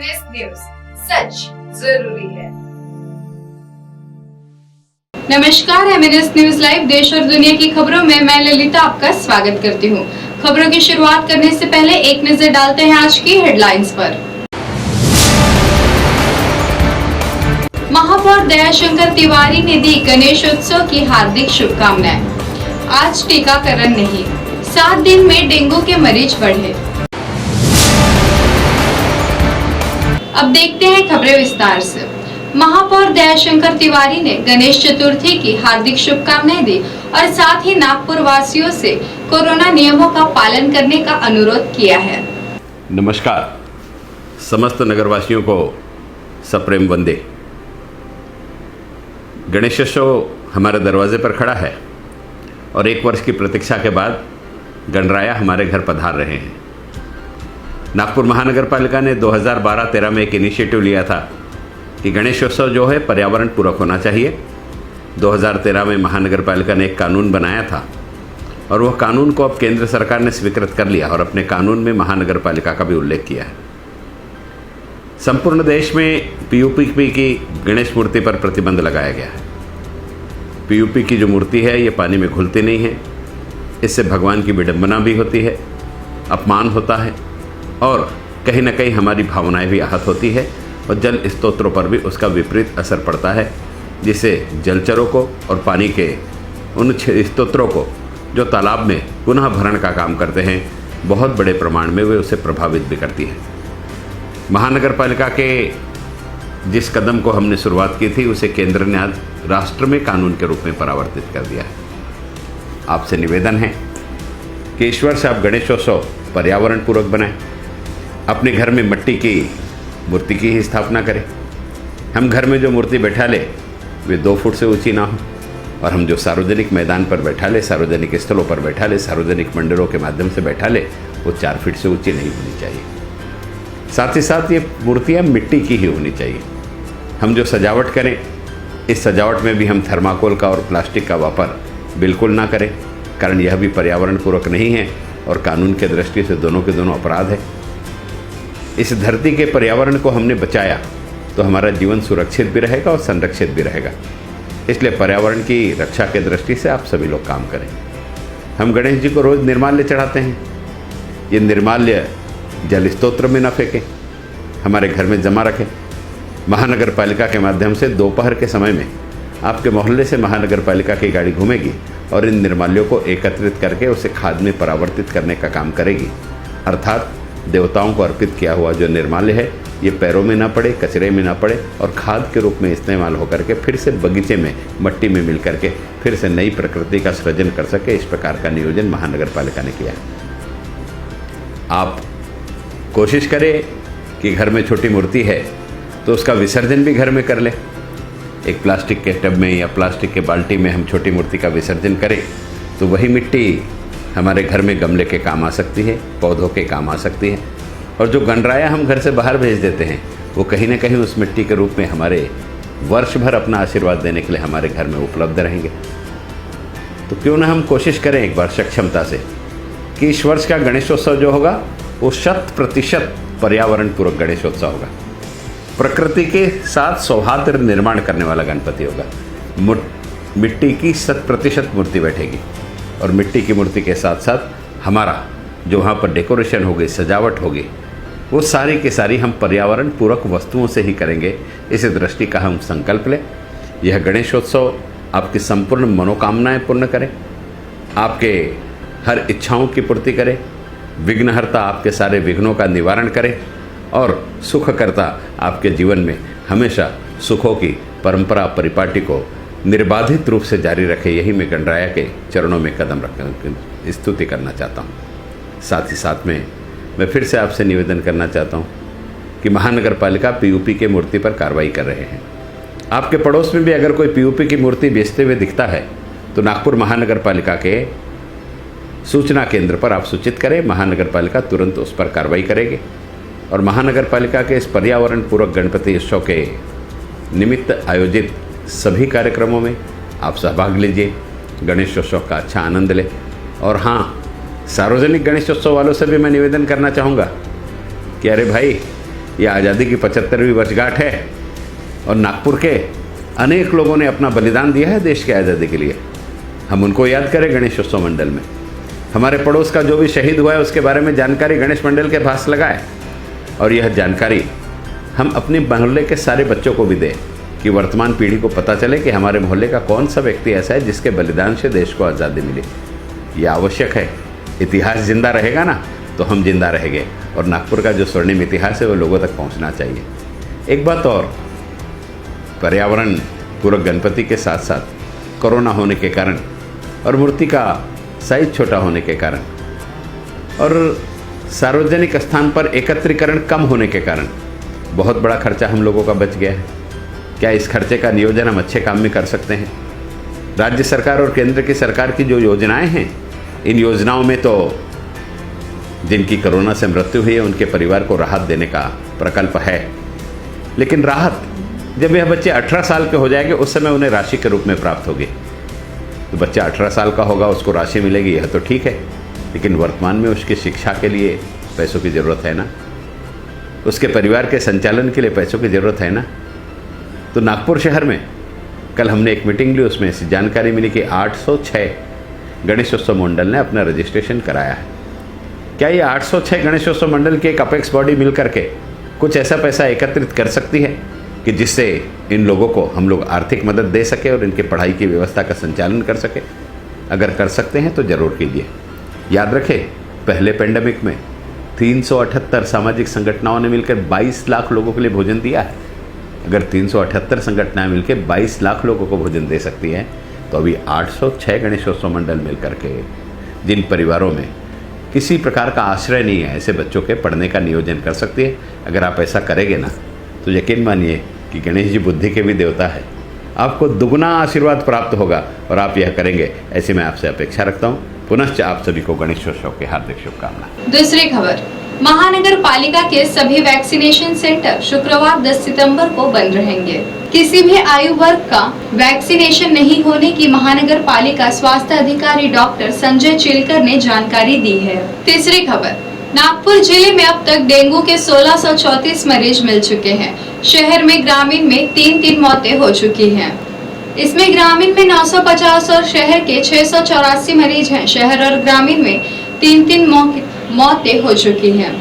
MNS news, सच जरूरी है। नमस्कार, MNS न्यूज लाइव देश और दुनिया की खबरों में मैं ललिता आपका स्वागत करती हूँ। खबरों की शुरुआत करने से पहले एक नजर डालते हैं आज की हेडलाइंस पर। महापौर दयाशंकर तिवारी ने दी गणेशोत्सव की हार्दिक शुभकामनाएं। आज टीकाकरण नहीं, 7 दिन में डेंगू के मरीज बढ़े। अब देखते हैं खबरें विस्तार से। महापौर दयाशंकर तिवारी ने गणेश चतुर्थी की हार्दिक शुभकामनाएं दी और साथ ही नागपुर वासियों से कोरोना नियमों का पालन करने का अनुरोध किया है। नमस्कार, समस्त नगरवासियों को सप्रेम वंदे। गणेशोत्सव हमारे दरवाजे पर खड़ा है और 1 वर्ष की प्रतीक्षा के बाद गणराया हमारे घर पधार रहे हैं। नागपुर महानगर पालिका ने 2012-13 में एक इनिशिएटिव लिया था कि गणेशोत्सव जो है पर्यावरण पूरक होना चाहिए। 2013 में महानगर पालिका ने एक कानून बनाया था और वह कानून को अब केंद्र सरकार ने स्वीकृत कर लिया और अपने कानून में महानगर पालिका का भी उल्लेख किया है। संपूर्ण देश में पीओपी की गणेश मूर्ति पर प्रतिबंध लगाया गया है। पीओपी की जो मूर्ति है ये पानी में घुलती नहीं है, इससे भगवान की विडंबना भी होती है, अपमान होता है और कहीं ना कहीं हमारी भावनाएं भी आहत होती है और जल स्तोत्रों पर भी उसका विपरीत असर पड़ता है, जिससे जलचरों को और पानी के उन स्तोत्रों को जो तालाब में पुनः भरण का काम करते हैं, बहुत बड़े प्रमाण में वे उसे प्रभावित भी करती है। महानगर पालिका के जिस कदम को हमने शुरुआत की थी उसे केंद्र ने आज राष्ट्र में कानून के रूप में परावर्तित कर दिया है। आपसे निवेदन है कि इस वर्ष आप गणेशोत्सव पर्यावरण पूर्वक बनाएं। अपने घर में मिट्टी की मूर्ति की ही स्थापना करें। हम घर में जो मूर्ति बैठा ले वे 2 फुट से ऊंची ना हो और हम जो सार्वजनिक मैदान पर बैठा ले, सार्वजनिक स्थलों पर बैठा ले, सार्वजनिक मंदिरों के माध्यम से बैठा ले, वो 4 फीट से ऊंची नहीं होनी चाहिए। साथ ही साथ ये मूर्तियाँ मिट्टी की ही होनी चाहिए। हम जो सजावट करें, इस सजावट में भी हम थर्माकोल का और प्लास्टिक का वापर बिल्कुल ना करें, कारण यह भी पर्यावरण पूरक नहीं है और कानून के दृष्टि से दोनों के दोनों अपराध है। इस धरती के पर्यावरण को हमने बचाया तो हमारा जीवन सुरक्षित भी रहेगा और संरक्षित भी रहेगा। इसलिए पर्यावरण की रक्षा के दृष्टि से आप सभी लोग काम करें। हम गणेश जी को रोज़ निर्माल्य चढ़ाते हैं। ये निर्माल्य जल स्तोत्र में न फेंकें, हमारे घर में जमा रखें। महानगर पालिका के माध्यम से दोपहर के समय में आपके मोहल्ले से महानगर पालिका की गाड़ी घूमेगी और इन निर्माल्यों को एकत्रित करके उसे खाद में परावर्तित करने का काम करेगी। अर्थात देवताओं को अर्पित किया हुआ जो निर्माल्य है ये पैरों में ना पड़े, कचरे में ना पड़े और खाद के रूप में इस्तेमाल होकर के फिर से बगीचे में मट्टी में मिल करके फिर से नई प्रकृति का सृजन कर सके। इस प्रकार का नियोजन महानगर पालिका ने किया। आप कोशिश करें कि घर में छोटी मूर्ति है तो उसका विसर्जन भी घर में कर ले। एक प्लास्टिक के टब में या प्लास्टिक के बाल्टी में हम छोटी मूर्ति का विसर्जन करें तो वही मिट्टी हमारे घर में गमले के काम आ सकती है, पौधों के काम आ सकती है और जो गणराया हम घर से बाहर भेज देते हैं वो कहीं ना कहीं उस मिट्टी के रूप में हमारे वर्ष भर अपना आशीर्वाद देने के लिए हमारे घर में उपलब्ध रहेंगे। तो क्यों ना हम कोशिश करें एक बार सक्षमता से कि इस वर्ष का गणेशोत्सव जो होगा वो 100% पर्यावरण पूर्वक गणेशोत्सव होगा। प्रकृति के साथ सौहार्द निर्माण करने वाला गणपति होगा। मिट्टी की 100% मूर्ति बैठेगी और मिट्टी की मूर्ति के साथ साथ हमारा जो वहाँ पर डेकोरेशन होगी, सजावट होगी, वो सारी की सारी हम पर्यावरण पूरक वस्तुओं से ही करेंगे। इस दृष्टि का हम संकल्प लें। यह गणेशोत्सव आपकी संपूर्ण मनोकामनाएं पूर्ण करें, आपके हर इच्छाओं की पूर्ति करे, विघ्नहर्ता आपके सारे विघ्नों का निवारण करे और सुखकर्ता आपके जीवन में हमेशा सुखों की परंपरा परिपाटी को निर्बाधित रूप से जारी रखे। यही मैं गणराया के चरणों में कदम रख स्तुति करना चाहता हूँ। साथ ही साथ में मैं फिर से आपसे निवेदन करना चाहता हूँ कि महानगर पालिका पीओपी के मूर्ति पर कार्रवाई कर रहे हैं। आपके पड़ोस में भी अगर कोई पीओपी की मूर्ति बेचते हुए दिखता है तो नागपुर महानगर पालिका के सूचना केंद्र पर आप सूचित करें। महानगर पालिका तुरंत उस पर कार्रवाई करेगी और महानगर पालिका के इस पर्यावरण पूरक गणपति उत्सव के निमित्त आयोजित सभी कार्यक्रमों में आप सहभाग लीजिए, गणेशोत्सव का अच्छा आनंद लें। और हाँ, सार्वजनिक गणेशोत्सव वालों से भी मैं निवेदन करना चाहूँगा कि अरे भाई, ये आज़ादी की 75वीं वर्षगांठ है और नागपुर के अनेक लोगों ने अपना बलिदान दिया है देश की आज़ादी के लिए। हम उनको याद करें गणेशोत्सव मंडल में। हमारे पड़ोस का जो भी शहीद हुआ है उसके बारे में जानकारी गणेश मंडल के पास लगाए और यह जानकारी हम अपने मोहल्ले के सारे बच्चों को भी दें कि वर्तमान पीढ़ी को पता चले कि हमारे मोहल्ले का कौन सा व्यक्ति ऐसा है जिसके बलिदान से देश को आज़ादी मिली। ये आवश्यक है। इतिहास जिंदा रहेगा ना तो हम जिंदा रहेंगे और नागपुर का जो स्वर्णिम इतिहास है वो लोगों तक पहुंचना चाहिए। एक बात और, पर्यावरण पूरक गणपति के साथ साथ कोरोना होने के कारण और मूर्ति का साइज छोटा होने के कारण और सार्वजनिक स्थान पर एकत्रीकरण कम होने के कारण बहुत बड़ा खर्चा हम लोगों का बच गया है। क्या इस खर्चे का नियोजन हम अच्छे काम में कर सकते हैं? राज्य सरकार और केंद्र की सरकार की जो योजनाएं हैं, इन योजनाओं में तो जिनकी कोरोना से मृत्यु हुई है उनके परिवार को राहत देने का प्रकल्प है, लेकिन राहत जब यह बच्चे 18 साल के हो जाएंगे उस समय उन्हें राशि के रूप में प्राप्त होगी। तो बच्चा 18 साल का होगा उसको राशि मिलेगी, यह तो ठीक है, लेकिन वर्तमान में उसकी शिक्षा के लिए पैसों की ज़रूरत है ना, उसके परिवार के संचालन के लिए पैसों की ज़रूरत है ना। तो नागपुर शहर में कल हमने एक मीटिंग ली, उसमें ऐसी जानकारी मिली कि 806 गणेशोत्सव मंडल ने अपना रजिस्ट्रेशन कराया है। क्या ये 806 गणेशोत्सव मंडल की एक अपेक्स बॉडी मिल करके कुछ ऐसा पैसा एकत्रित कर सकती है कि जिससे इन लोगों को हम लोग आर्थिक मदद दे सके और इनके पढ़ाई की व्यवस्था का संचालन कर सके? अगर कर सकते हैं तो ज़रूर कीजिए। याद रखें, पहले पेंडेमिक में 378 सामाजिक संगठनाओं ने मिलकर 22 लाख लोगों के लिए भोजन दिया है। अगर 378 संगठनाएं मिलकर 22 लाख लोगों को भोजन दे सकती हैं, तो अभी 806 गणेशोत्सव मंडल मिल करके जिन परिवारों में किसी प्रकार का आश्रय नहीं है, ऐसे बच्चों के पढ़ने का नियोजन कर सकती है। अगर आप ऐसा करेंगे ना तो यकीन मानिए कि गणेश जी बुद्धि के भी देवता है, आपको दुगना आशीर्वाद प्राप्त होगा और आप यह करेंगे, ऐसी मैं आपसे अपेक्षा रखता हूँ। पुनश्च आप सभी को गणेशोत्सव की हार्दिक शुभकामनाएं। दूसरी खबर, महानगर पालिका के सभी वैक्सीनेशन सेंटर शुक्रवार 10 सितंबर को बंद रहेंगे। किसी भी आयु वर्ग का वैक्सीनेशन नहीं होने की महानगर पालिका स्वास्थ्य अधिकारी डॉक्टर संजय चिलकर ने जानकारी दी है। तीसरी खबर, नागपुर जिले में अब तक डेंगू के 1634 मरीज मिल चुके हैं। शहर में ग्रामीण में 3 मौतें हो चुकी हैं। इसमें ग्रामीण में 950 और शहर के 684 मरीज हैं। शहर और ग्रामीण में 3 मौतें हो चुकी हैं।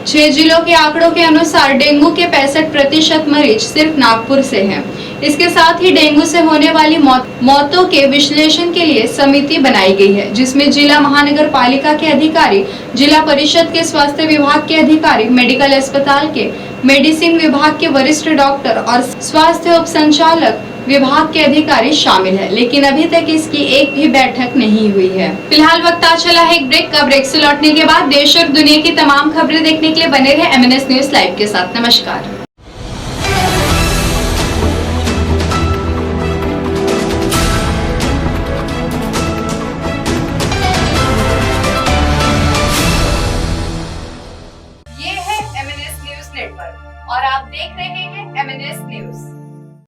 6 जिलों के आंकड़ों के अनुसार डेंगू के 65% मरीज सिर्फ नागपुर से हैं। इसके साथ ही डेंगू से होने वाली मौतों के विश्लेषण के लिए समिति बनाई गई है, जिसमें जिला महानगर पालिका के अधिकारी, जिला परिषद के स्वास्थ्य विभाग के अधिकारी, मेडिकल अस्पताल के मेडिसिन विभाग के वरिष्ठ डॉक्टर और स्वास्थ्य उप संचालक विभाग के अधिकारी शामिल है, लेकिन अभी तक इसकी एक भी बैठक नहीं हुई है। फिलहाल वक्त आ चला है एक ब्रेक का। ब्रेक से लौटने के बाद देश और दुनिया की तमाम खबरें देखने के लिए बने रहे MNS न्यूज लाइव के साथ। नमस्कार।